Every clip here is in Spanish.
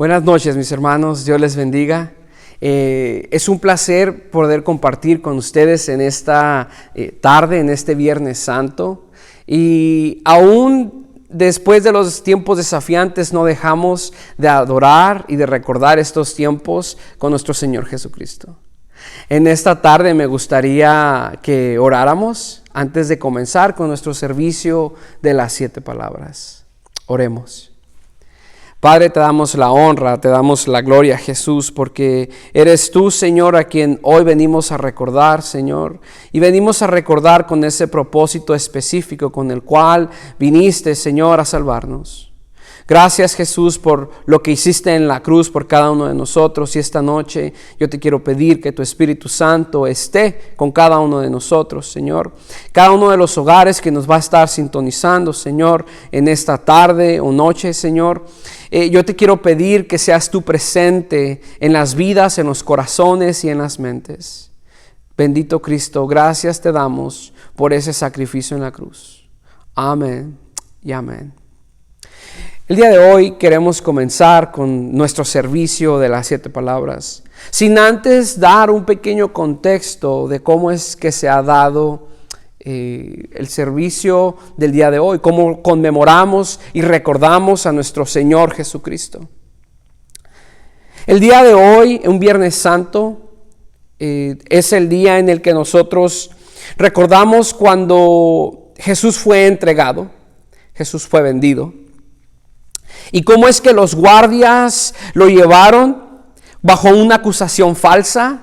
Buenas noches, mis hermanos, Dios les bendiga. Es un placer poder compartir con ustedes en esta tarde, en este Viernes Santo. Y aún después de los tiempos desafiantes no dejamos de adorar y de recordar estos tiempos con nuestro Señor Jesucristo. En esta tarde me gustaría que oráramos antes de comenzar con nuestro servicio de las 7 palabras. Oremos. Padre, te damos la honra, te damos la gloria, Jesús, porque eres tú, Señor, a quien hoy venimos a recordar, Señor. Y venimos a recordar con ese propósito específico con el cual viniste, Señor, a salvarnos. Gracias, Jesús, por lo que hiciste en la cruz por cada uno de nosotros. Y esta noche yo te quiero pedir que tu Espíritu Santo esté con cada uno de nosotros, Señor. Cada uno de los hogares que nos va a estar sintonizando, Señor, en esta tarde o noche, Señor. Yo te quiero pedir que seas tú presente en las vidas, en los corazones y en las mentes. Bendito Cristo, gracias te damos por ese sacrificio en la cruz. Amén y amén. El día de hoy queremos comenzar con nuestro servicio de las 7 palabras, sin antes dar un pequeño contexto de cómo es que se ha dado el servicio del día de hoy, cómo conmemoramos y recordamos a nuestro Señor Jesucristo. El día de hoy, un Viernes Santo, es el día en el que nosotros recordamos cuando Jesús fue entregado, Jesús fue vendido. Y cómo es que los guardias lo llevaron bajo una acusación falsa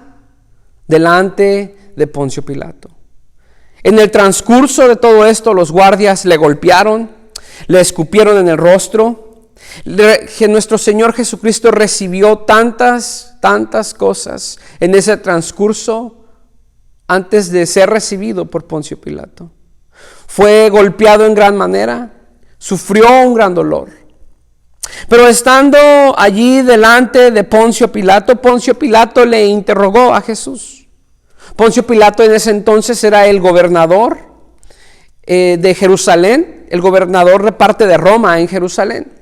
delante de Poncio Pilato. En el transcurso de todo esto, los guardias le golpearon, le escupieron en el rostro. Nuestro Señor Jesucristo recibió tantas cosas en ese transcurso antes de ser recibido por Poncio Pilato. Fue golpeado en gran manera, sufrió un gran dolor. Pero estando allí delante de Poncio Pilato le interrogó a Jesús. Poncio Pilato en ese entonces era el gobernador de Jerusalén, el gobernador de parte de Roma en Jerusalén.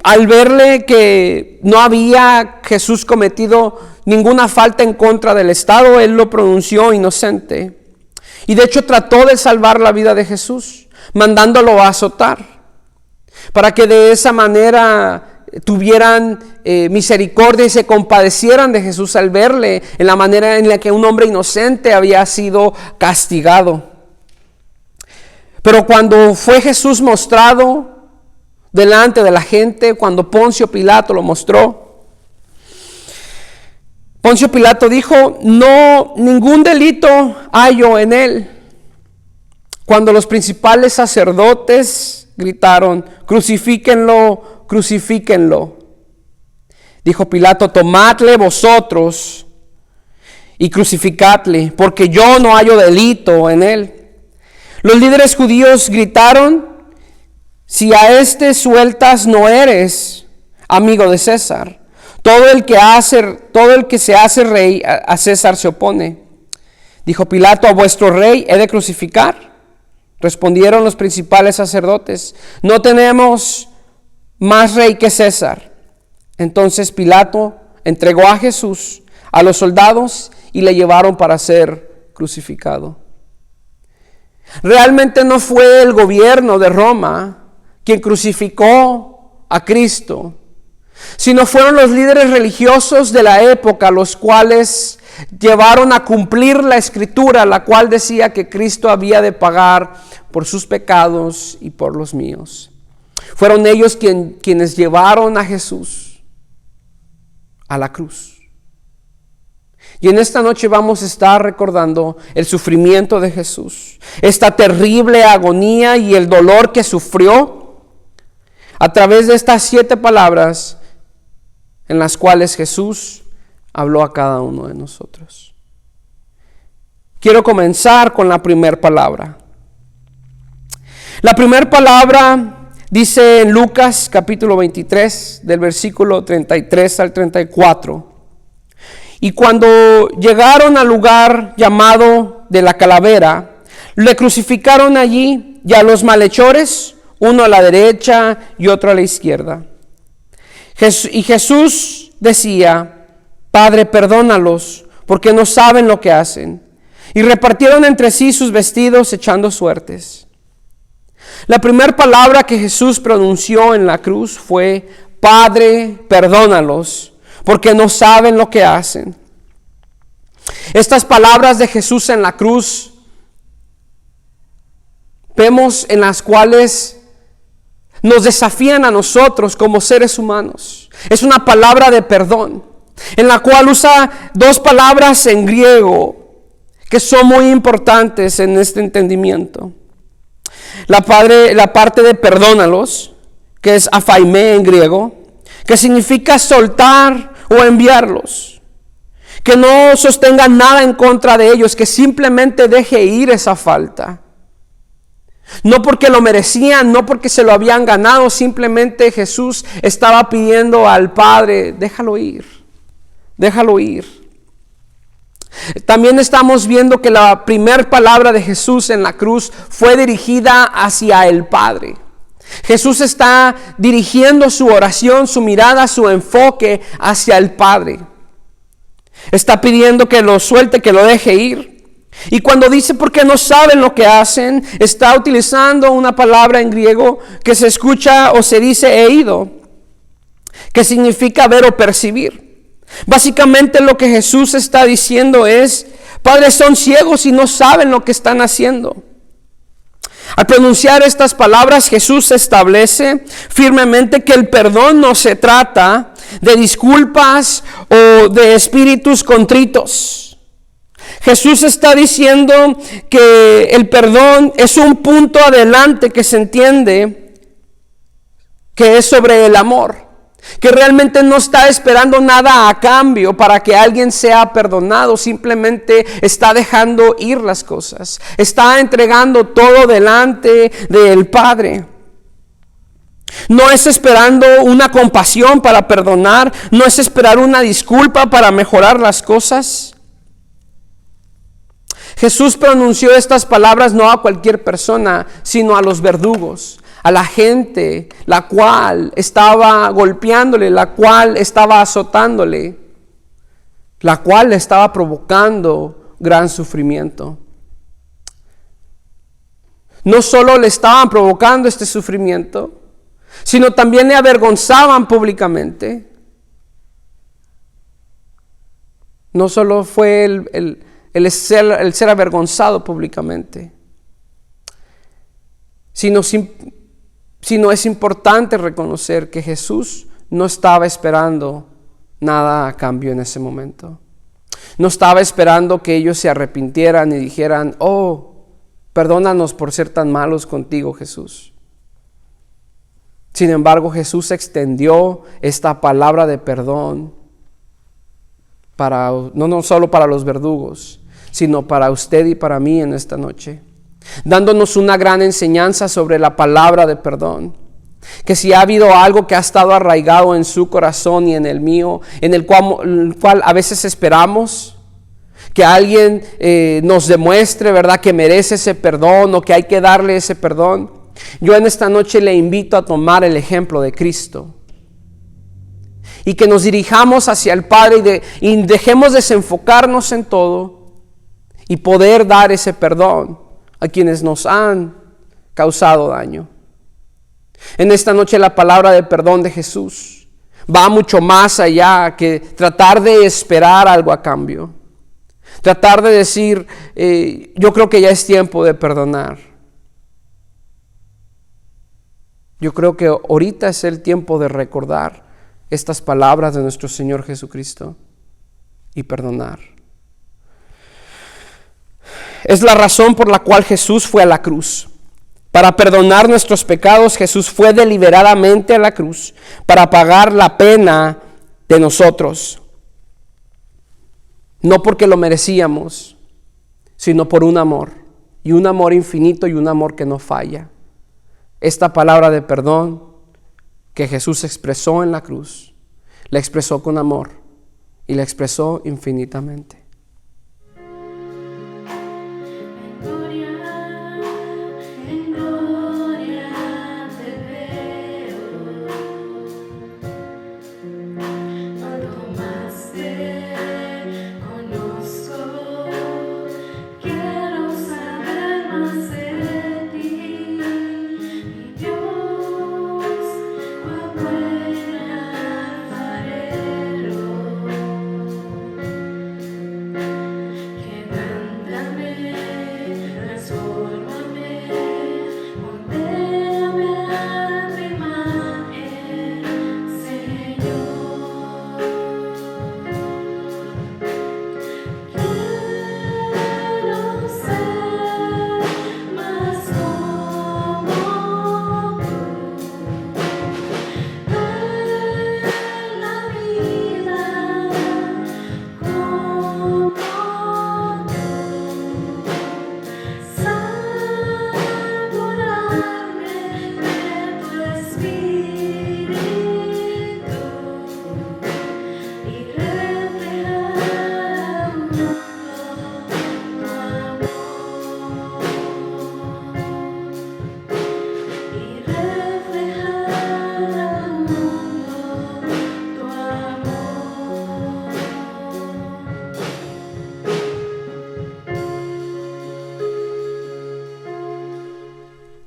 Al verle que no había Jesús cometido ninguna falta en contra del Estado, él lo pronunció inocente. Y de hecho trató de salvar la vida de Jesús, mandándolo a azotar, para que de esa manera tuvieran misericordia y se compadecieran de Jesús al verle en la manera en la que un hombre inocente había sido castigado. Pero cuando fue Jesús mostrado delante de la gente, cuando Poncio Pilato lo mostró, Poncio Pilato dijo: no, ningún delito hallo en él. Cuando los principales sacerdotes gritaron: crucifíquenlo, crucifíquenlo, dijo Pilato: tomadle vosotros y crucificadle, porque yo no hallo delito en él. Los líderes judíos gritaron: si a este sueltas, no eres amigo de César. Todo el que se hace rey a César se opone. Dijo Pilato: a vuestro rey he de crucificar. Respondieron los principales sacerdotes: no tenemos más rey que César. Entonces Pilato entregó a Jesús a los soldados y le llevaron para ser crucificado. Realmente no fue el gobierno de Roma quien crucificó a Cristo, sino fueron los líderes religiosos de la época, los cuales llevaron a cumplir la escritura, la cual decía que Cristo había de pagar por sus pecados y por los míos. Fueron ellos quienes llevaron a Jesús a la cruz. Y en esta noche vamos a estar recordando el sufrimiento de Jesús, esta terrible agonía y el dolor que sufrió a través de estas 7 palabras en las cuales Jesús habló a cada uno de nosotros. Quiero comenzar con la primera palabra. La primera palabra dice en Lucas capítulo 23, del versículo 33 al 34. Y cuando llegaron al lugar llamado de la Calavera, le crucificaron allí, y a los malhechores, uno a la derecha y otro a la izquierda. Y Jesús decía: Padre, perdónalos, porque no saben lo que hacen. Y repartieron entre sí sus vestidos, echando suertes. La primera palabra que Jesús pronunció en la cruz fue: Padre, perdónalos, porque no saben lo que hacen. Estas palabras de Jesús en la cruz vemos en las cuales nos desafían a nosotros como seres humanos. Es una palabra de perdón, en la cual usa dos palabras en griego que son muy importantes en este entendimiento. La parte de perdónalos, que es aphaimé en griego, que significa soltar o enviarlos, que no sostenga nada en contra de ellos, que simplemente deje ir esa falta. No porque lo merecían, no porque se lo habían ganado, simplemente Jesús estaba pidiendo al Padre: déjalo ir, déjalo ir. También estamos viendo que la primera palabra de Jesús en la cruz fue dirigida hacia el Padre. Jesús está dirigiendo su oración, su mirada, su enfoque hacia el Padre. Está pidiendo que lo suelte, que lo deje ir. Y cuando dice porque no saben lo que hacen, está utilizando una palabra en griego que se escucha o se dice eido, que significa ver o percibir. Básicamente lo que Jesús está diciendo es: Padre, son ciegos y no saben lo que están haciendo. Al pronunciar estas palabras, Jesús establece firmemente que el perdón no se trata de disculpas o de espíritus contritos. Jesús está diciendo que el perdón es un punto adelante que se entiende que es sobre el amor. Que realmente no está esperando nada a cambio para que alguien sea perdonado, simplemente está dejando ir las cosas, está entregando todo delante del Padre. No es esperando una compasión para perdonar, no es esperar una disculpa para mejorar las cosas. Jesús pronunció estas palabras no a cualquier persona, sino a los verdugos, a la gente la cual estaba golpeándole, la cual estaba azotándole, la cual le estaba provocando gran sufrimiento. No solo le estaban provocando este sufrimiento, sino también le avergonzaban públicamente. No solo fue el ser avergonzado públicamente, sino es importante reconocer que Jesús no estaba esperando nada a cambio en ese momento. No estaba esperando que ellos se arrepintieran y dijeran: oh, perdónanos por ser tan malos contigo, Jesús. Sin embargo, Jesús extendió esta palabra de perdón no solo para los verdugos, sino para usted y para mí en esta noche, dándonos una gran enseñanza sobre la palabra de perdón. Que si ha habido algo que ha estado arraigado en su corazón y en el mío, en el cual a veces esperamos que alguien nos demuestre, ¿verdad?, que merece ese perdón o que hay que darle ese perdón, yo en esta noche le invito a tomar el ejemplo de Cristo y que nos dirijamos hacia el Padre y dejemos desenfocarnos en todo y poder dar ese perdón a quienes nos han causado daño. En esta noche la palabra de perdón de Jesús va mucho más allá que tratar de esperar algo a cambio. Tratar de decir, yo creo que ya es tiempo de perdonar. Yo creo que ahorita es el tiempo de recordar estas palabras de nuestro Señor Jesucristo y perdonar. Es la razón por la cual Jesús fue a la cruz. Para perdonar nuestros pecados, Jesús fue deliberadamente a la cruz para pagar la pena de nosotros. No porque lo merecíamos, sino por un amor, y un amor infinito y un amor que no falla. Esta palabra de perdón que Jesús expresó en la cruz, la expresó con amor y la expresó infinitamente.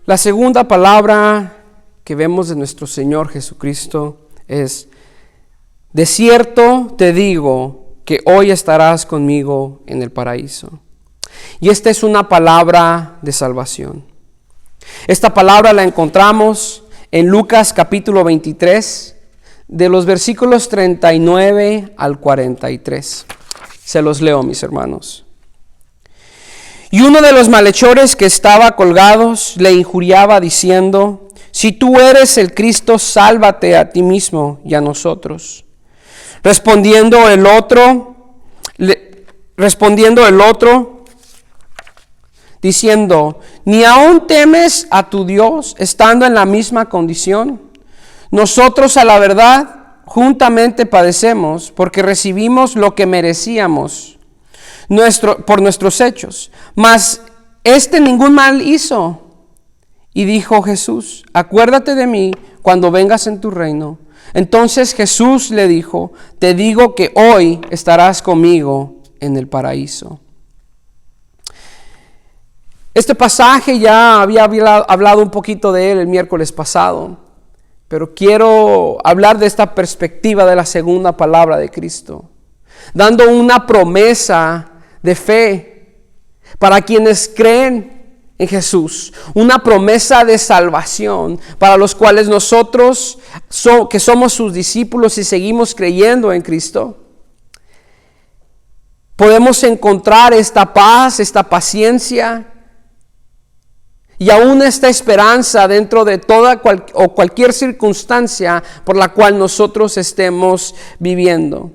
La segunda palabra que vemos de nuestro Señor Jesucristo es: de cierto te digo que hoy estarás conmigo en el paraíso. Y esta es una palabra de salvación. Esta palabra la encontramos en Lucas capítulo 23, de los versículos 39 al 43. Se los leo, mis hermanos. Y uno de los malhechores que estaba colgados le injuriaba diciendo: si tú eres el Cristo, sálvate a ti mismo y a nosotros. Respondiendo el otro, diciendo: ¿ni aún temes a tu Dios estando en la misma condición? Nosotros, a la verdad, juntamente padecemos, porque recibimos lo que merecíamos por nuestros hechos, mas ningún mal hizo. Y dijo Jesús: acuérdate de mí cuando vengas en tu reino. Entonces Jesús le dijo: te digo que hoy estarás conmigo en el paraíso. Este pasaje ya había hablado un poquito de él el miércoles pasado, pero quiero hablar de esta perspectiva de la segunda palabra de Cristo, dando una promesa de fe para quienes creen en Jesús, una promesa de salvación para los cuales nosotros que somos sus discípulos y seguimos creyendo en Cristo, podemos encontrar esta paz, esta paciencia y aún esta esperanza dentro de toda o cualquier circunstancia por la cual nosotros estemos viviendo.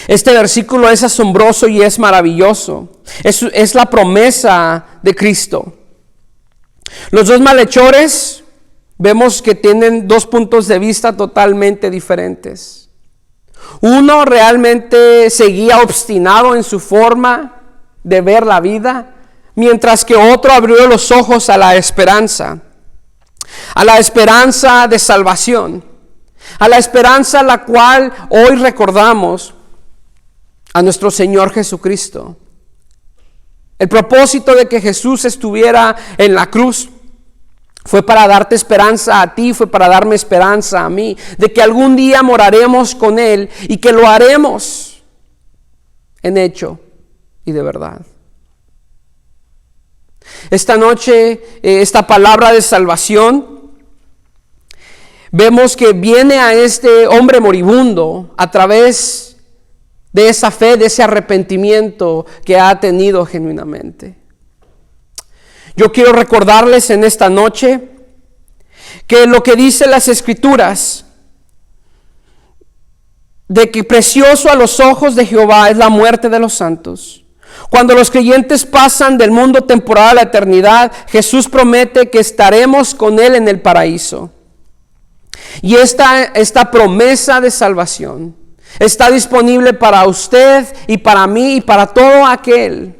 Este versículo es asombroso y es maravilloso. Es la promesa de Cristo. Los dos malhechores vemos que tienen dos puntos de vista totalmente diferentes. Uno realmente seguía obstinado en su forma de ver la vida, mientras que otro abrió los ojos a la esperanza de salvación, a la esperanza la cual hoy recordamos a nuestro Señor Jesucristo. El propósito de que Jesús estuviera en la cruz fue para darte esperanza a ti, fue para darme esperanza a mí, de que algún día moraremos con Él y que lo haremos en hecho y de verdad. Esta noche, esta palabra de salvación, vemos que viene a este hombre moribundo a través de esa fe, de ese arrepentimiento que ha tenido genuinamente. Yo quiero recordarles en esta noche que lo que dicen las Escrituras, de que precioso a los ojos de Jehová es la muerte de los santos. Cuando los creyentes pasan del mundo temporal a la eternidad, Jesús promete que estaremos con Él en el paraíso. Y esta promesa de salvación está disponible para usted y para mí y para todo aquel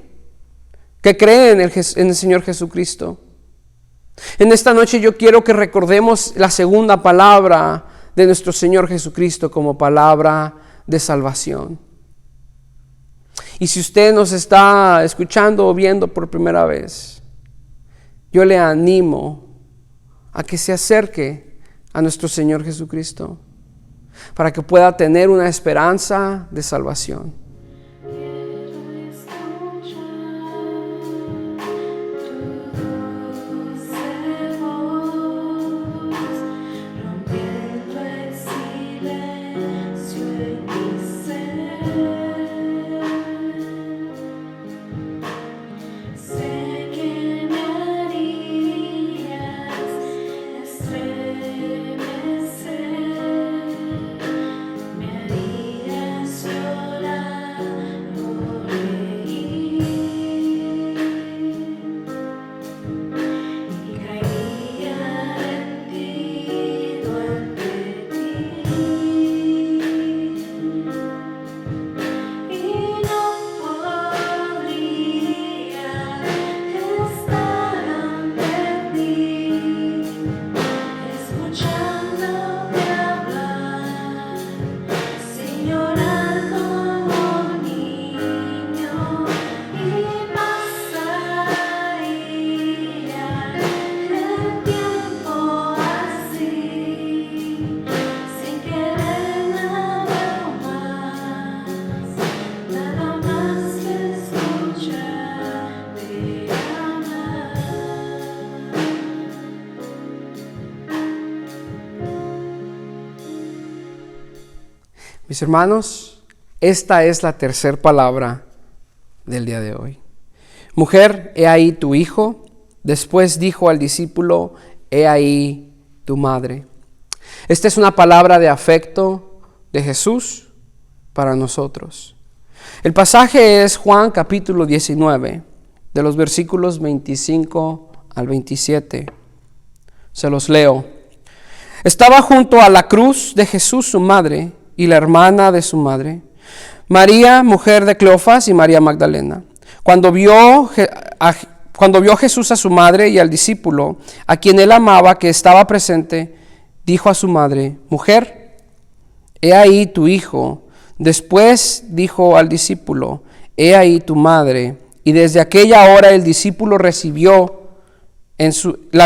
que cree en el Señor Jesucristo. En esta noche yo quiero que recordemos la segunda palabra de nuestro Señor Jesucristo como palabra de salvación. Y si usted nos está escuchando o viendo por primera vez, yo le animo a que se acerque a nuestro Señor Jesucristo para que pueda tener una esperanza de salvación. Me harías llorar. Mis hermanos, esta es la tercera palabra del día de hoy. Mujer, he ahí tu hijo. Después dijo al discípulo, he ahí tu madre. Esta es una palabra de afecto de Jesús para nosotros. El pasaje es Juan capítulo 19, de los versículos 25 al 27. Se los leo. Estaba junto a la cruz de Jesús su madre y la hermana de su madre, María, mujer de Cleofas, y María Magdalena. Cuando vio Jesús a su madre y al discípulo, a quien él amaba, que estaba presente, dijo a su madre, mujer, he ahí tu hijo. Después dijo al discípulo, he ahí tu madre. Y desde aquella hora el discípulo la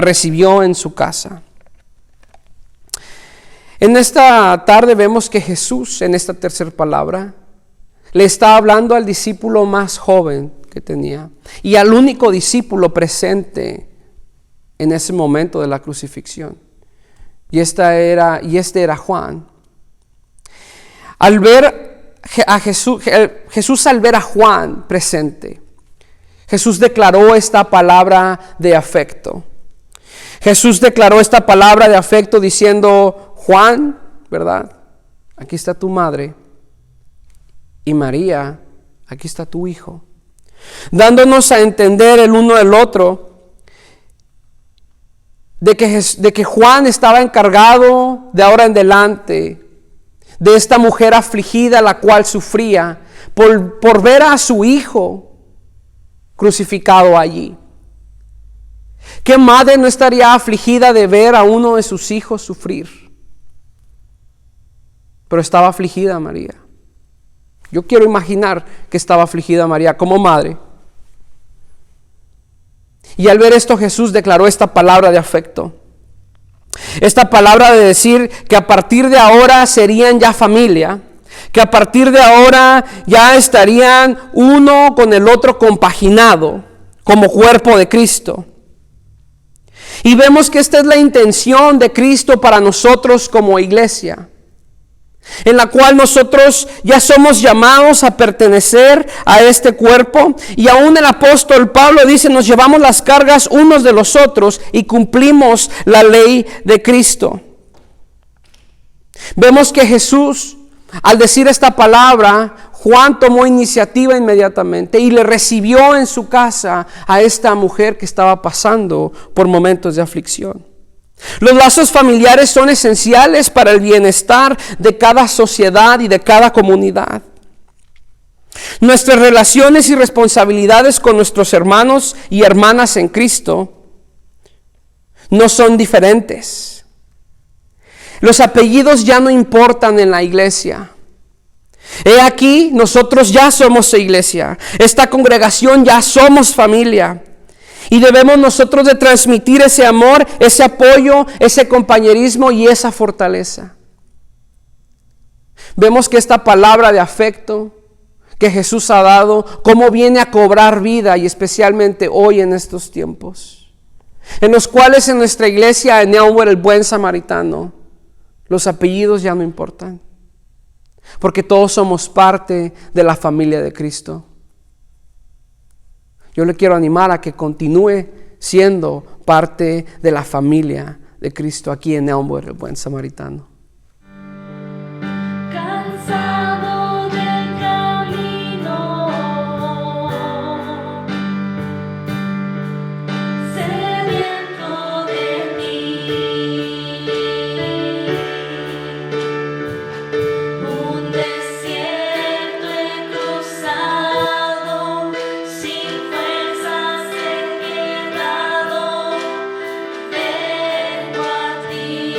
recibió en su casa. En esta tarde vemos que Jesús, en esta tercera palabra, le está hablando al discípulo más joven que tenía y al único discípulo presente en ese momento de la crucifixión. Y este era Juan. Al ver a Jesús al ver a Juan presente, Jesús declaró esta palabra de afecto. Jesús declaró esta palabra de afecto diciendo, Juan, ¿verdad? Aquí está tu madre. Y María, aquí está tu hijo. Dándonos a entender el uno del otro de que Juan estaba encargado de ahora en adelante de esta mujer afligida, la cual sufría por ver a su hijo crucificado allí. ¿Qué madre no estaría afligida de ver a uno de sus hijos sufrir? Pero estaba afligida María. Yo quiero imaginar que estaba afligida María como madre. Y al ver esto, Jesús declaró esta palabra de afecto. Esta palabra de decir que a partir de ahora serían ya familia, que a partir de ahora ya estarían uno con el otro compaginado como cuerpo de Cristo. Y vemos que esta es la intención de Cristo para nosotros como iglesia, en la cual nosotros ya somos llamados a pertenecer a este cuerpo. Y aún el apóstol Pablo dice, nos llevamos las cargas unos de los otros y cumplimos la ley de Cristo. Vemos que Jesús, al decir esta palabra, Juan tomó iniciativa inmediatamente y le recibió en su casa a esta mujer que estaba pasando por momentos de aflicción. Los lazos familiares son esenciales para el bienestar de cada sociedad y de cada comunidad. Nuestras relaciones y responsabilidades con nuestros hermanos y hermanas en Cristo no son diferentes. Los apellidos ya no importan en la iglesia. He aquí, nosotros ya somos iglesia. Esta congregación ya somos familia. Y debemos nosotros de transmitir ese amor, ese apoyo, ese compañerismo y esa fortaleza. Vemos que esta palabra de afecto que Jesús ha dado, cómo viene a cobrar vida, y especialmente hoy en estos tiempos, en los cuales en nuestra iglesia, en Elmwood, el Buen Samaritano, los apellidos ya no importan, porque todos somos parte de la familia de Cristo. Yo le quiero animar a que continúe siendo parte de la familia de Cristo aquí en Elmwood, el Buen Samaritano. Cansado del camino, sediento de ti, un desierto he cruzado, sin fuerzas he quedado, vengo a ti.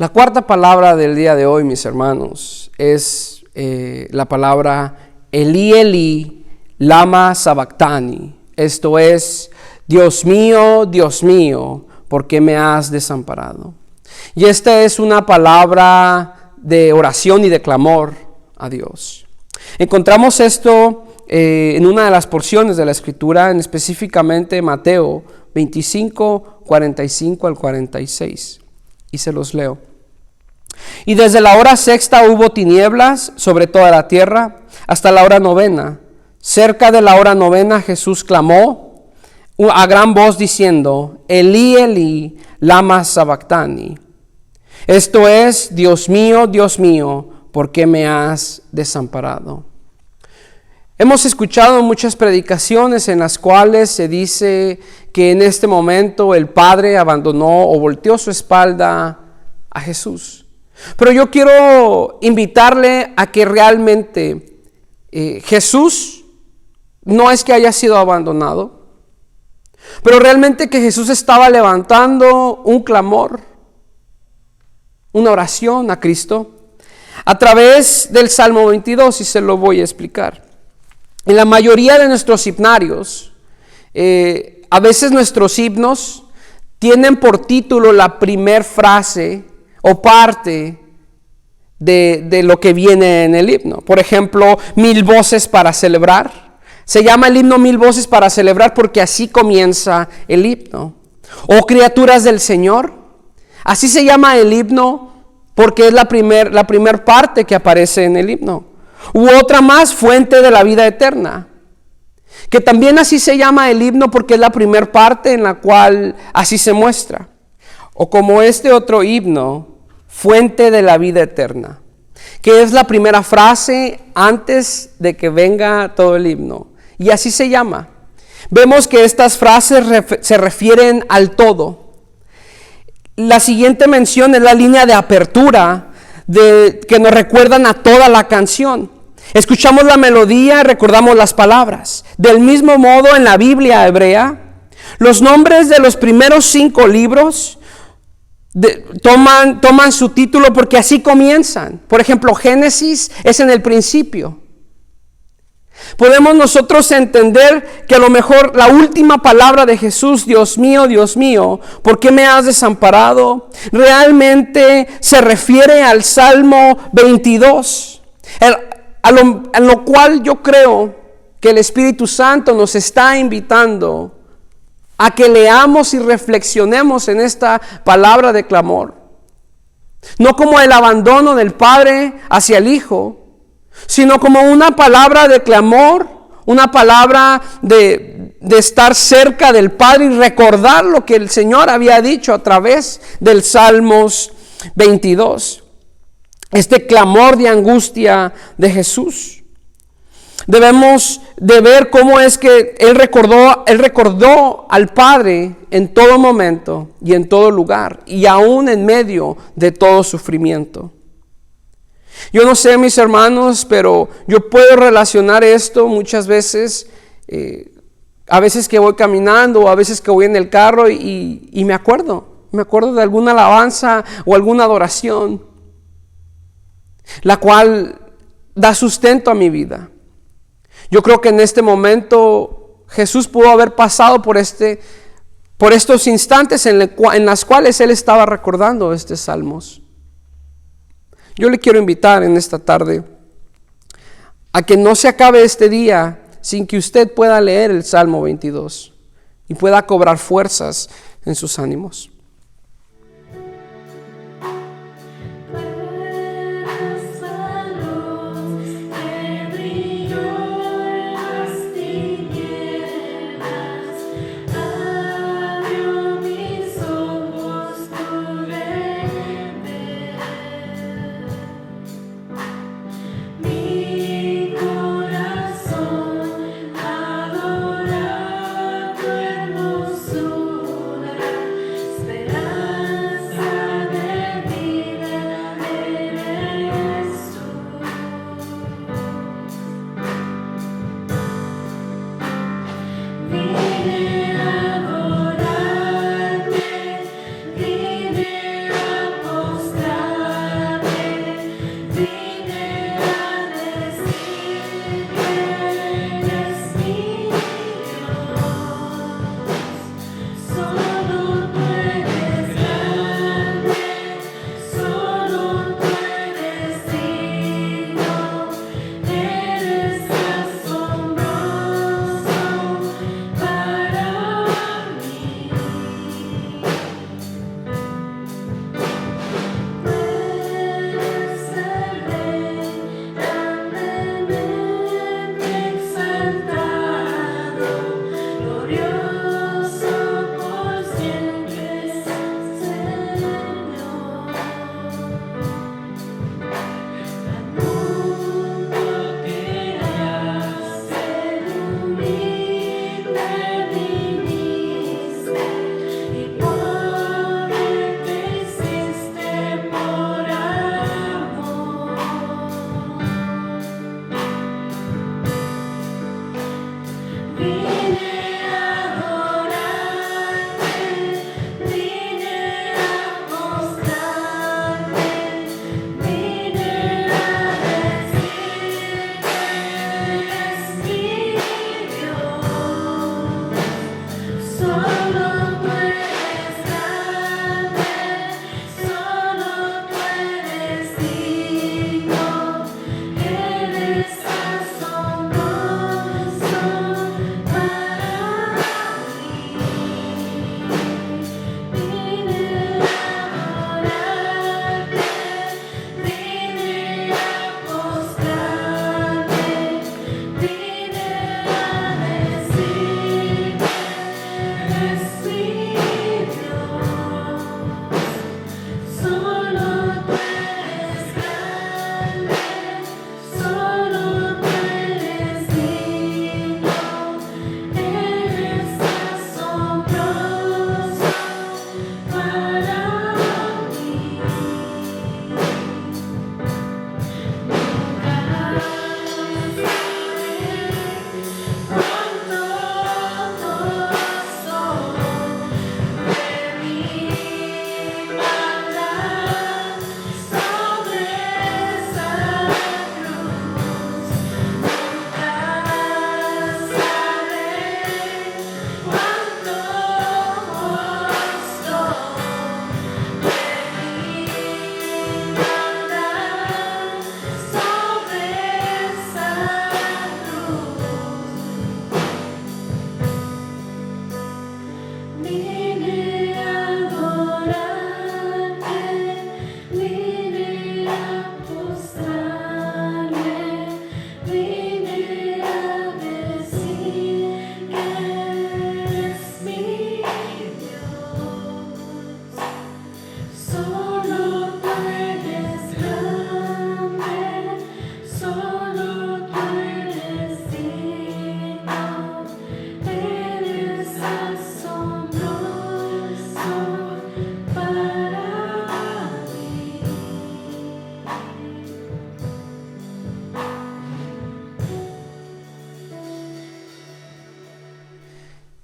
La cuarta palabra del día de hoy, mis hermanos, es la palabra Eli Eli lama sabactani. Esto es, Dios mío, ¿por qué me has desamparado? Y esta es una palabra de oración y de clamor a Dios. Encontramos esto en una de las porciones de la Escritura, específicamente Mateo 25, 45 al 46. Y se los leo. Y desde la hora sexta hubo tinieblas sobre toda la tierra hasta la hora novena. Cerca de la hora novena Jesús clamó a gran voz diciendo, Eli Eli lama sabactani. Esto es, Dios mío, ¿por qué me has desamparado? Hemos escuchado muchas predicaciones en las cuales se dice que en este momento el Padre abandonó o volteó su espalda a Jesús. Pero yo quiero invitarle a que realmente Jesús no es que haya sido abandonado, pero realmente que Jesús estaba levantando un clamor, una oración a Cristo a través del Salmo 22, y se lo voy a explicar. En la mayoría de nuestros himnarios, a veces nuestros himnos tienen por título la primer frase o parte de lo que viene en el himno. Por ejemplo, 1000 voces para celebrar. Se llama el himno 1000 voces para celebrar porque así comienza el himno. O criaturas del Señor. Así se llama el himno porque es la primer parte que aparece en el himno. U otra más, fuente de la vida eterna, que también así se llama el himno porque es la primer parte en la cual así se muestra. O como este otro himno, fuente de la vida eterna, que es la primera frase antes de que venga todo el himno. Y así se llama. Vemos que estas frases se refieren al todo. La siguiente mención es la línea de apertura que nos recuerdan a toda la canción. Escuchamos la melodía y recordamos las palabras. Del mismo modo, en la Biblia hebrea, los nombres de los primeros 5 libros toman su título porque así comienzan. Por ejemplo, Génesis es en el principio. Podemos nosotros entender que a lo mejor la última palabra de Jesús, Dios mío, ¿por qué me has desamparado? Realmente se refiere al Salmo 22. A lo cual yo creo que el Espíritu Santo nos está invitando a que leamos y reflexionemos en esta palabra de clamor. No como el abandono del Padre hacia el Hijo, sino como una palabra de clamor, una palabra de estar cerca del Padre y recordar lo que el Señor había dicho a través del Salmos 22. Este clamor de angustia de Jesús. Debemos de ver cómo es que Él recordó al Padre en todo momento y en todo lugar, y aún en medio de todo sufrimiento. Yo no sé, mis hermanos, pero yo puedo relacionar esto muchas veces, a veces que voy caminando o a veces que voy en el carro y me acuerdo de alguna alabanza o alguna adoración, la cual da sustento a mi vida. Yo creo que en este momento Jesús pudo haber pasado por estos instantes en las cuales Él estaba recordando estos salmos. Yo le quiero invitar en esta tarde a que no se acabe este día sin que usted pueda leer el Salmo 22 y pueda cobrar fuerzas en sus ánimos. Hermosura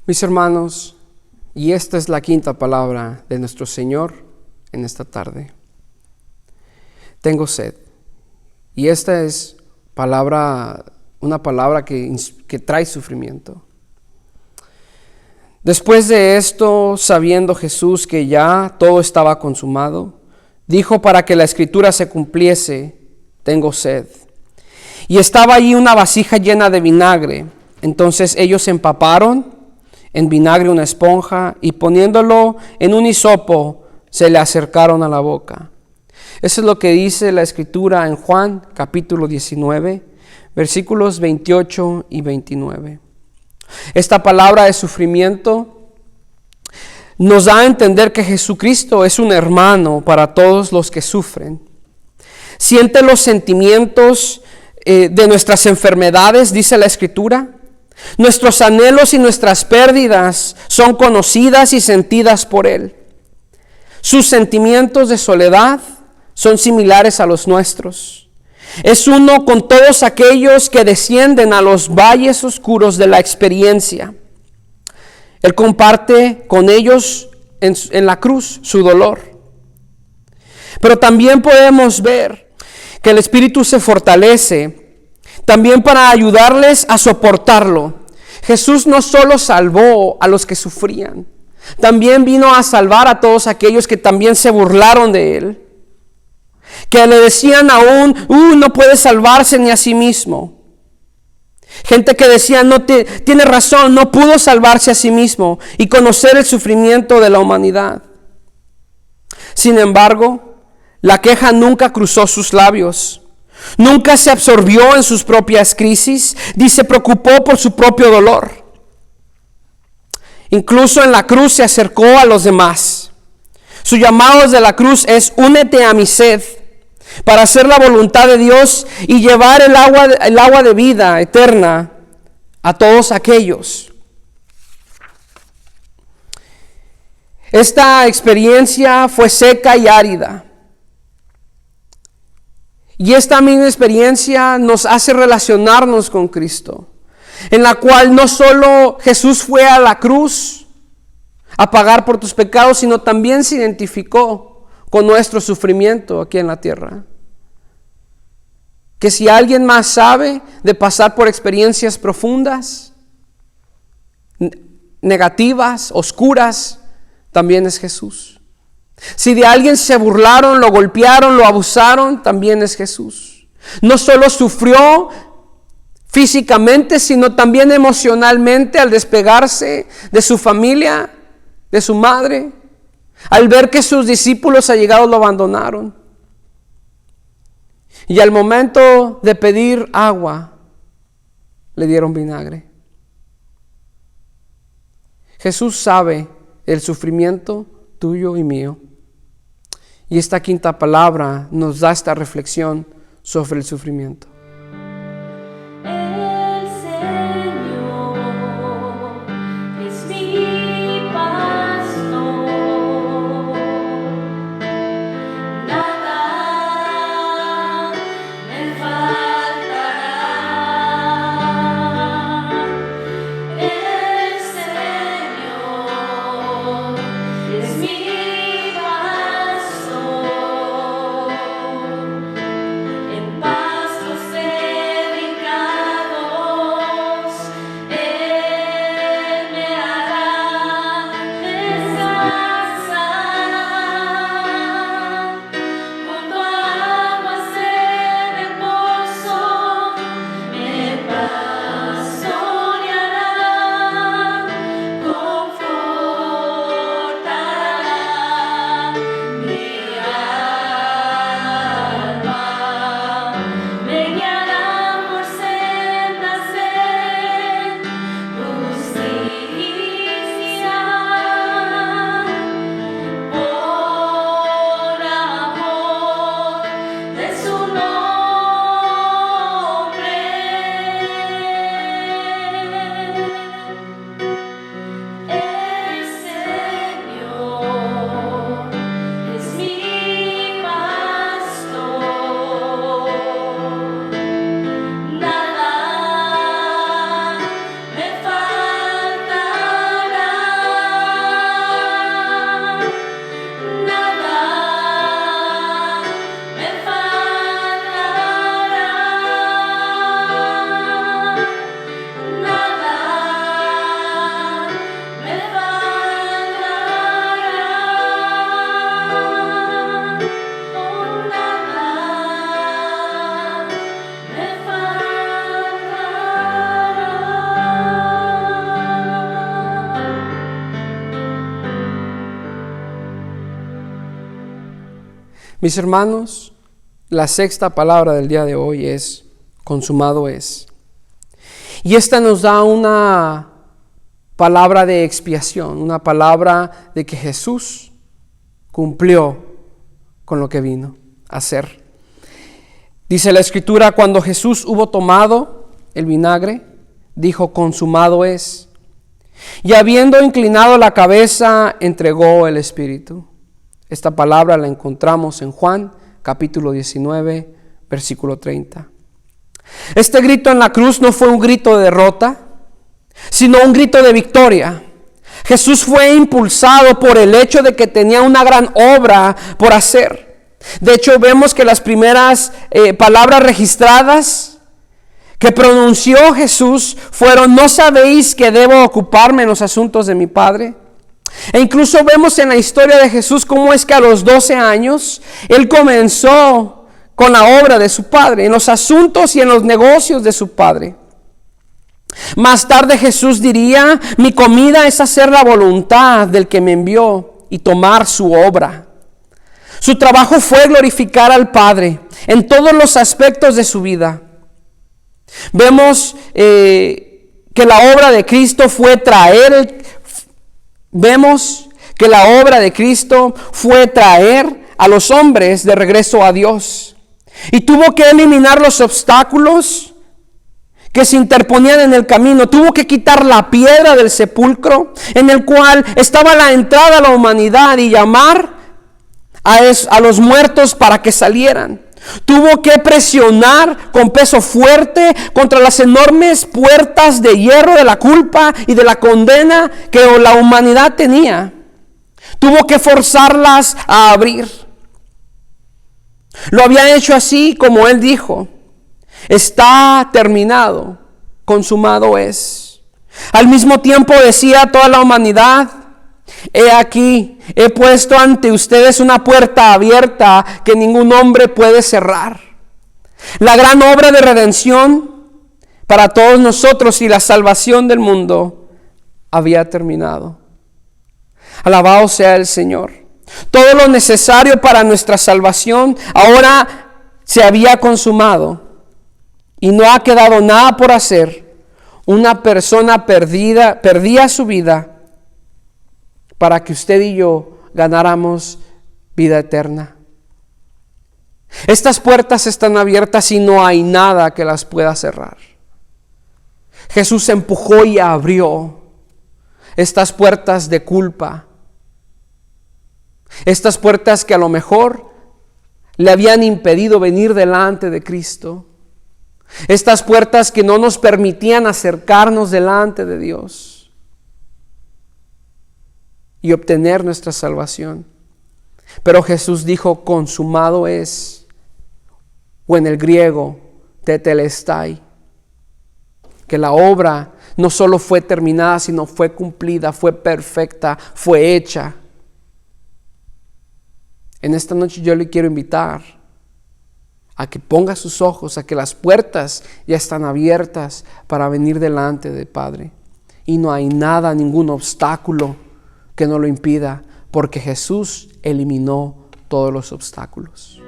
Mis hermanos, y esta es la quinta palabra de nuestro Señor en esta tarde. Tengo sed. Y esta es una palabra que trae sufrimiento. Después de esto, sabiendo Jesús que ya todo estaba consumado, dijo para que la escritura se cumpliese: tengo sed. Y estaba allí una vasija llena de vinagre. Entonces ellos empaparon en vinagre una esponja y poniéndolo en un hisopo, se le acercaron a la boca. Eso es lo que dice la escritura en Juan capítulo 19, versículos 28 y 29. Esta palabra de sufrimiento nos da a entender que Jesucristo es un hermano para todos los que sufren. Siente los sentimientos de nuestras enfermedades, dice la escritura. Nuestros anhelos y nuestras pérdidas son conocidas y sentidas por Él. Sus sentimientos de soledad son similares a los nuestros. Es uno con todos aquellos que descienden a los valles oscuros de la experiencia. Él comparte con ellos en la cruz su dolor. Pero también podemos ver que el Espíritu se fortalece también para ayudarles a soportarlo. Jesús no solo salvó a los que sufrían, también vino a salvar a todos aquellos que también se burlaron de Él, que le decían aún, no puede salvarse ni a sí mismo. Gente que decía, tiene razón, no pudo salvarse a sí mismo y conocer el sufrimiento de la humanidad. Sin embargo, la queja nunca cruzó sus labios, nunca se absorbió en sus propias crisis, ni se preocupó por su propio dolor. Incluso en la cruz se acercó a los demás. Su llamado desde la cruz es: únete a mi sed, para hacer la voluntad de Dios y llevar el agua de vida eterna a todos aquellos. Esta experiencia fue seca y árida. Y esta misma experiencia nos hace relacionarnos con Cristo, en la cual no solo Jesús fue a la cruz a pagar por tus pecados, sino también se identificó con nuestro sufrimiento aquí en la tierra. Que si alguien más sabe de pasar por experiencias profundas, negativas, oscuras, también es Jesús. Si de alguien se burlaron, lo golpearon, lo abusaron, también es Jesús. No solo sufrió físicamente, sino también emocionalmente al despegarse de su familia, de su madre, al ver que sus discípulos allegados lo abandonaron. Y al momento de pedir agua, le dieron vinagre. Jesús sabe el sufrimiento tuyo y mío. Y esta quinta palabra nos da esta reflexión sobre el sufrimiento. El Señor es mi pastor, nada me faltará. El Señor es mi pastor, en pastos Mis hermanos, la sexta palabra del día de hoy es consumado es. Y esta nos da una palabra de expiación, una palabra de que Jesús cumplió con lo que vino a hacer. Dice la Escritura, cuando Jesús hubo tomado el vinagre, dijo, consumado es. Y habiendo inclinado la cabeza, entregó el Espíritu. Esta palabra la encontramos en Juan, capítulo 19, versículo 30. Este grito en la cruz no fue un grito de derrota, sino un grito de victoria. Jesús fue impulsado por el hecho de que tenía una gran obra por hacer. De hecho, vemos que las primeras palabras registradas que pronunció Jesús fueron: ¿no sabéis que debo ocuparme en los asuntos de mi Padre? E incluso vemos en la historia de Jesús cómo es que a los 12 años Él comenzó con la obra de su Padre, en los asuntos y en los negocios de su Padre. Más tarde Jesús diría: mi comida es hacer la voluntad del que me envió y tomar su obra. Su trabajo fue glorificar al Padre en todos los aspectos de su vida. Vemos que la obra de Cristo fue traer a los hombres de regreso a Dios. Y tuvo que eliminar los obstáculos que se interponían en el camino. Tuvo que quitar la piedra del sepulcro en el cual estaba la entrada a la humanidad y llamar a los muertos para que salieran. Tuvo que presionar con peso fuerte contra las enormes puertas de hierro de la culpa y de la condena que la humanidad tenía. Tuvo que forzarlas a abrir. Lo había hecho así como Él dijo: está terminado, consumado es. Al mismo tiempo decía a toda la humanidad: he aquí, he puesto ante ustedes una puerta abierta que ningún hombre puede cerrar. La gran obra de redención para todos nosotros y la salvación del mundo había terminado. Alabado sea el Señor. Todo lo necesario para nuestra salvación ahora se había consumado y no ha quedado nada por hacer. Una persona perdía su vida para que usted y yo ganáramos vida eterna. Estas puertas están abiertas y no hay nada que las pueda cerrar. Jesús empujó y abrió estas puertas de culpa. Estas puertas que a lo mejor le habían impedido venir delante de Cristo. Estas puertas que no nos permitían acercarnos delante de Dios y obtener nuestra salvación. Pero Jesús dijo: consumado es, o en el griego, tetelestai, que la obra no solo fue terminada, sino fue cumplida, fue perfecta, fue hecha. En esta noche yo le quiero invitar a que ponga sus ojos, a que las puertas ya están abiertas para venir delante del Padre. Y no hay nada, ningún obstáculo que no lo impida, porque Jesús eliminó todos los obstáculos.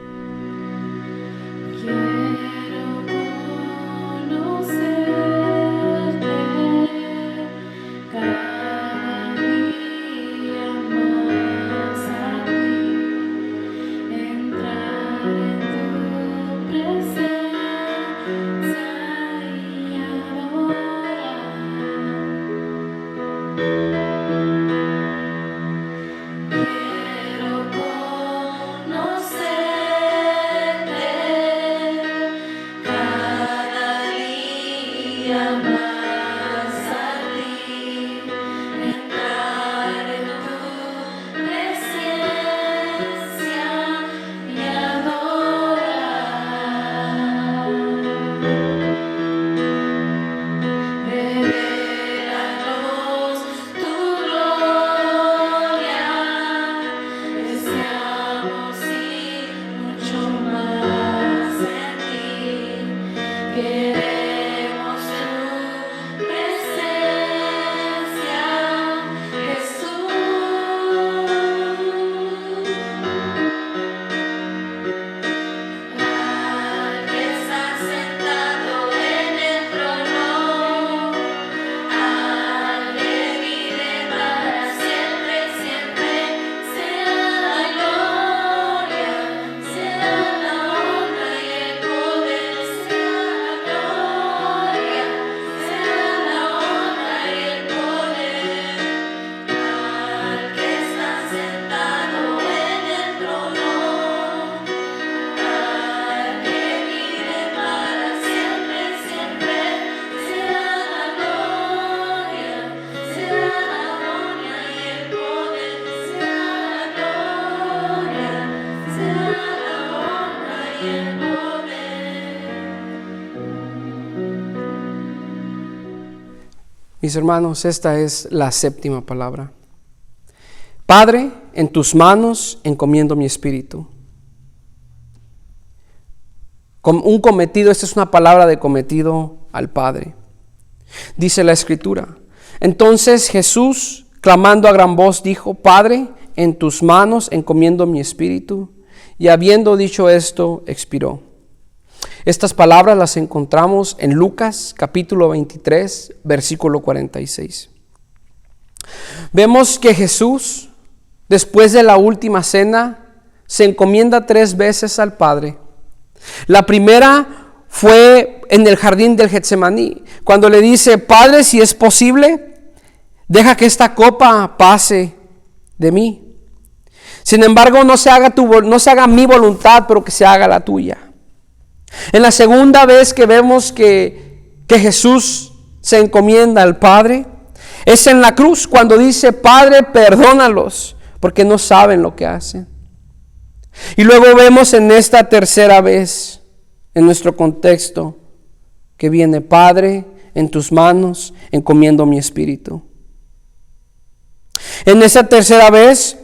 Mis hermanos, esta es la séptima palabra. Padre, en tus manos encomiendo mi espíritu. Un cometido, esta es una palabra de cometido al Padre. Dice la Escritura. Entonces Jesús, clamando a gran voz, dijo: Padre, en tus manos encomiendo mi espíritu. Y habiendo dicho esto, expiró. Estas palabras las encontramos en Lucas capítulo 23, versículo 46. Vemos que Jesús, después de la última cena, se encomienda 3 veces al Padre. La primera fue en el jardín del Getsemaní, cuando le dice: Padre, si es posible, deja que esta copa pase de mí. Sin embargo, no se haga mi voluntad, pero que se haga la tuya. En la segunda vez que vemos que Jesús se encomienda al Padre, es en la cruz, cuando dice: Padre, perdónalos, porque no saben lo que hacen. Y luego vemos en esta tercera vez, en nuestro contexto, que viene: Padre, en tus manos encomiendo mi espíritu. En esa tercera vez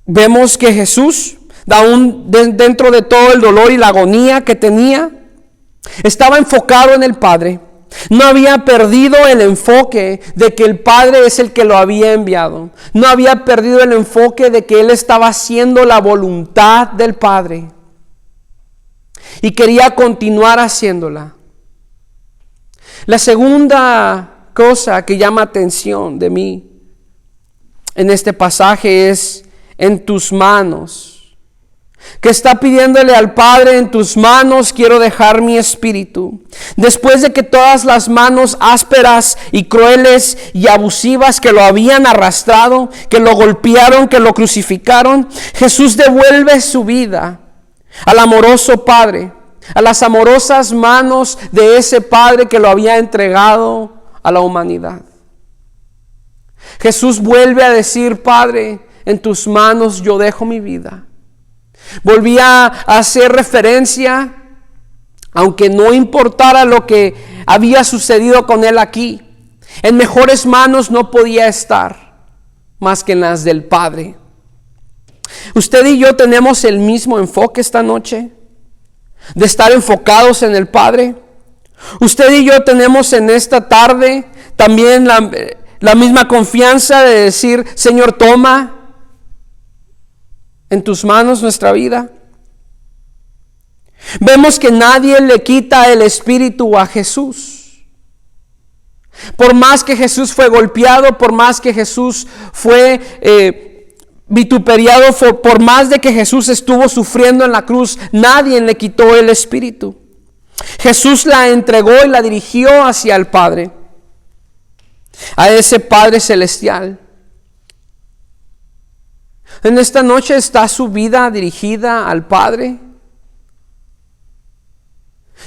vemos que Jesús, dentro de todo el dolor y la agonía que tenía, estaba enfocado en el Padre. No había perdido el enfoque de que el Padre es el que lo había enviado. No había perdido el enfoque de que Él estaba haciendo la voluntad del Padre. Y quería continuar haciéndola. La segunda cosa que llama atención de mí en este pasaje es: en tus manos. Que está pidiéndole al Padre: en tus manos quiero dejar mi espíritu. Después de que todas las manos ásperas y crueles y abusivas que lo habían arrastrado, que lo golpearon, que lo crucificaron, Jesús devuelve su vida al amoroso Padre, a las amorosas manos de ese Padre que lo había entregado a la humanidad. Jesús vuelve a decir: Padre, en tus manos yo dejo mi vida. Volvía a hacer referencia, aunque no importara lo que había sucedido con él aquí, en mejores manos no podía estar más que en las del Padre. Usted y yo tenemos el mismo enfoque esta noche, de estar enfocados en el Padre. Usted y yo tenemos en esta tarde también la misma confianza de decir: Señor, toma en tus manos nuestra vida. Vemos que nadie le quita el espíritu a Jesús. Por más que Jesús fue golpeado, por más que Jesús fue vituperiado, por más de que Jesús estuvo sufriendo en la cruz, nadie le quitó el espíritu. Jesús la entregó y la dirigió hacia el Padre, a ese Padre celestial. En esta noche, ¿está su vida dirigida al Padre?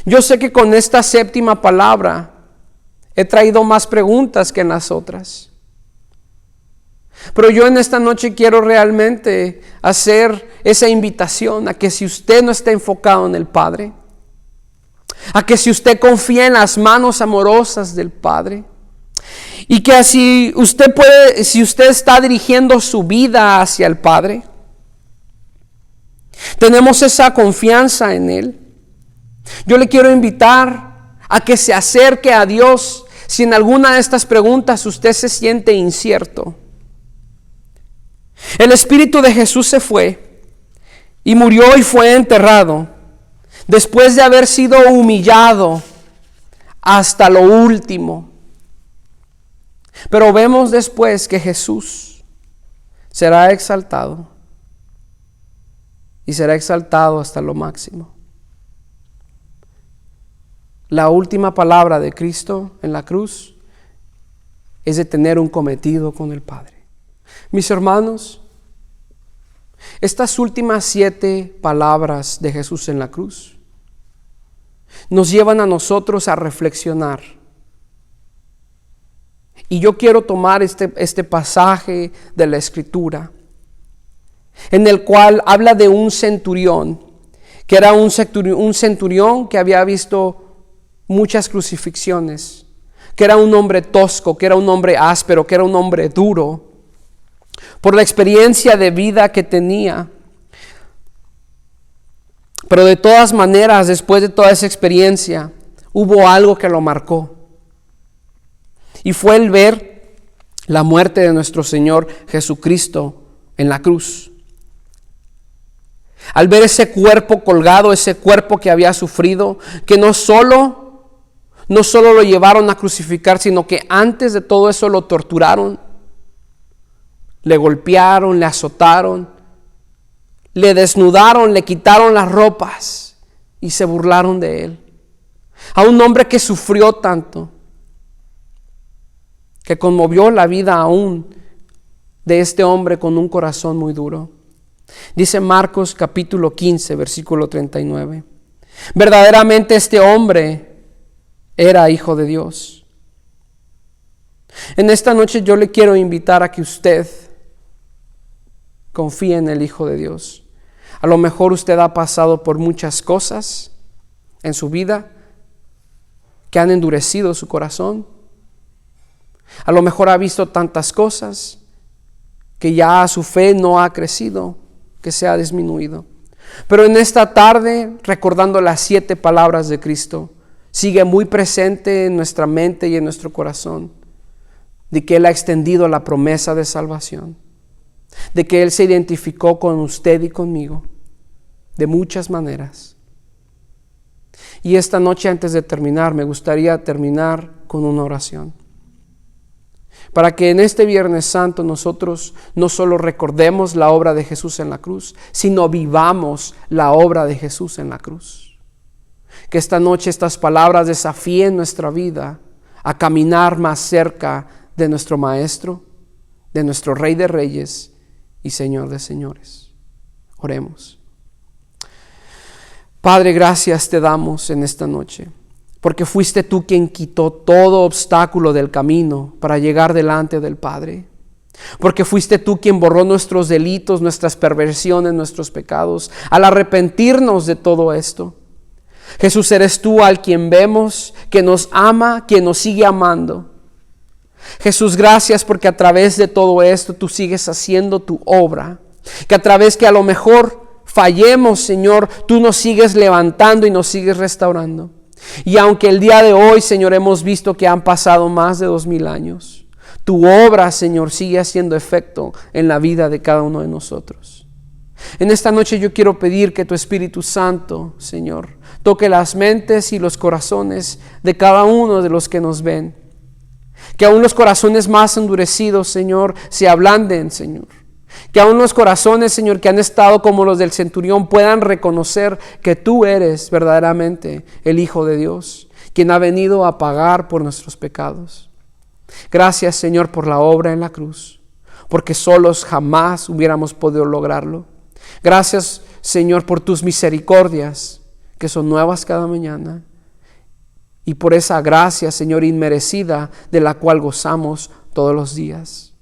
Yo sé que con esta séptima palabra he traído más preguntas que en las otras. Pero yo en esta noche quiero realmente hacer esa invitación a que si usted no está enfocado en el Padre, a que si usted confía en las manos amorosas del Padre, y que si usted está dirigiendo su vida hacia el Padre, tenemos esa confianza en Él. Yo le quiero invitar a que se acerque a Dios si en alguna de estas preguntas usted se siente incierto. El Espíritu de Jesús se fue y murió y fue enterrado después de haber sido humillado hasta lo último. Pero vemos después que Jesús será exaltado y será exaltado hasta lo máximo. La última palabra de Cristo en la cruz es de tener un cometido con el Padre. Mis hermanos, estas últimas 7 palabras de Jesús en la cruz nos llevan a nosotros a reflexionar. Y yo quiero tomar este pasaje de la Escritura, en el cual habla de un centurión, que era un centurión que había visto muchas crucifixiones, que era un hombre tosco, que era un hombre áspero, que era un hombre duro, por la experiencia de vida que tenía. Pero de todas maneras, después de toda esa experiencia, hubo algo que lo marcó. Y fue el ver la muerte de nuestro Señor Jesucristo en la cruz. Al ver ese cuerpo colgado, ese cuerpo que había sufrido, que no solo lo llevaron a crucificar, sino que antes de todo eso lo torturaron, le golpearon, le azotaron, le desnudaron, le quitaron las ropas y se burlaron de él. A un hombre que sufrió tanto, que conmovió la vida aún de este hombre con un corazón muy duro. Dice Marcos capítulo 15, versículo 39. Verdaderamente este hombre era hijo de Dios. En esta noche yo le quiero invitar a que usted confíe en el Hijo de Dios. A lo mejor usted ha pasado por muchas cosas en su vida que han endurecido su corazón. A lo mejor ha visto tantas cosas que ya su fe no ha crecido, que se ha disminuido. Pero en esta tarde, recordando las 7 palabras de Cristo, sigue muy presente en nuestra mente y en nuestro corazón, de que Él ha extendido la promesa de salvación, de que Él se identificó con usted y conmigo de muchas maneras. Y esta noche, antes de terminar, me gustaría terminar con una oración, para que en este Viernes Santo nosotros no solo recordemos la obra de Jesús en la cruz, sino vivamos la obra de Jesús en la cruz. Que esta noche estas palabras desafíen nuestra vida a caminar más cerca de nuestro Maestro, de nuestro Rey de Reyes y Señor de Señores. Oremos. Padre, gracias te damos en esta noche, porque fuiste tú quien quitó todo obstáculo del camino para llegar delante del Padre. Porque fuiste tú quien borró nuestros delitos, nuestras perversiones, nuestros pecados, al arrepentirnos de todo esto. Jesús, eres tú al quien vemos, que nos ama, quien nos sigue amando. Jesús, gracias porque a través de todo esto tú sigues haciendo tu obra. Que a través que a lo mejor fallemos, Señor, tú nos sigues levantando y nos sigues restaurando. Y aunque el día de hoy, Señor, hemos visto que han pasado más de 2000 años, tu obra, Señor, sigue haciendo efecto en la vida de cada uno de nosotros. En esta noche yo quiero pedir que tu Espíritu Santo, Señor, toque las mentes y los corazones de cada uno de los que nos ven. Que aún los corazones más endurecidos, Señor, se ablanden, Señor. Que aún los corazones, Señor, que han estado como los del centurión, puedan reconocer que tú eres verdaderamente el Hijo de Dios, quien ha venido a pagar por nuestros pecados. Gracias, Señor, por la obra en la cruz, porque solos jamás hubiéramos podido lograrlo. Gracias, Señor, por tus misericordias, que son nuevas cada mañana, y por esa gracia, Señor, inmerecida, de la cual gozamos todos los días.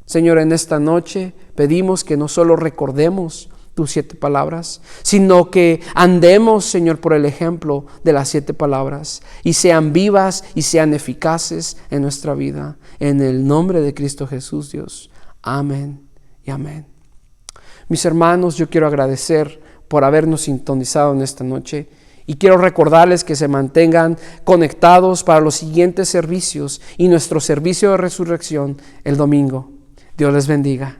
Señor, en esta noche pedimos que no solo recordemos tus 7 palabras, sino que andemos, Señor, por el ejemplo de las 7 palabras y sean vivas y sean eficaces en nuestra vida. En el nombre de Cristo Jesús, Dios. Amén y amén. Mis hermanos, yo quiero agradecer por habernos sintonizado en esta noche y quiero recordarles que se mantengan conectados para los siguientes servicios y nuestro servicio de resurrección el domingo. Dios les bendiga.